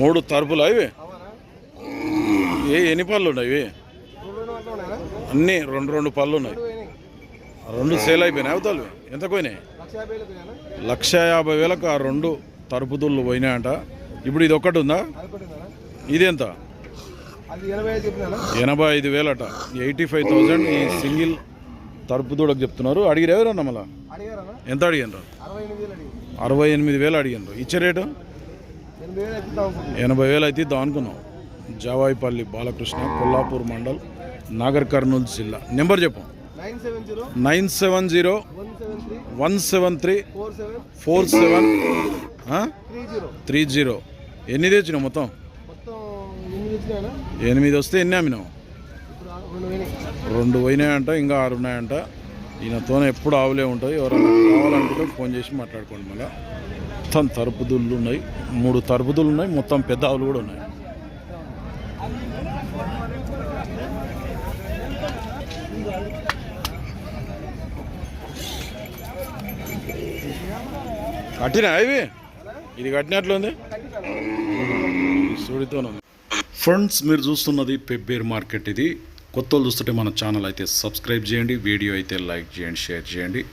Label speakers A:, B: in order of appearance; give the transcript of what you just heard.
A: మూడు తరపులా ఇవి? ఎన్ని పళ్ళు ఉన్నాయి ఇవి? అన్నీ రెండు రెండు పళ్ళు ఉన్నాయి. రెండు సేల్ అయిపోయినాయి. అవతలు ఎంత పోయినాయి? 1,50,000కు ఆ రెండు తరుపుదుళ్ళు పోయినాయంట. ఇప్పుడు ఇది ఒక్కటి ఉందా? ఇది ఎంత? 85,000 అట. 85,000 ఈ సింగిల్ తరుపుదూడకు చెప్తున్నారు. అడిగిరు ఎవరన్నా? మళ్ళా ఎంత అడిగినారు? 68,000 అడిగినారు. ఇచ్చే రేటు 80,000 అయితే ఇద్దాం అనుకున్నాం. జావాయిపల్లి బాలకృష్ణ, కొల్లాపూర్ మండల్, నాగర్ కర్నూలు జిల్లా. నెంబర్ చెప్పు. 970-173-4730. ఎన్ని తెచ్చినావు మొత్తం? 8 వస్తే ఎన్ని అమ్మినావు? 2 పోయినాయంట, ఇంకా 6 ఉన్నాయంట. ఈయనతో ఎప్పుడు ఆవులే ఉంటాయి. ఎవరైనా కావాలనుకుంటే ఫోన్ చేసి మాట్లాడుకోండి. మళ్ళీ మొత్తం తరుపుదుళ్ళు ఉన్నాయి. 3 తరుపుదులు ఉన్నాయి. మొత్తం పెద్ద ఆవులు కూడా ఉన్నాయి. కట్టినా ఇవి? ఇది కట్టినట్లుంది, సుడితోనే. ఫ్రెండ్స్, మీరు చూస్తున్నది పెబ్బేర్ మార్కెట్. ఇది కొత్తలు చూస్తుంటే మన ఛానల్ అయితే సబ్స్క్రైబ్ చేయండి, వీడియో అయితే లైక్ చేయండి, షేర్ చేయండి.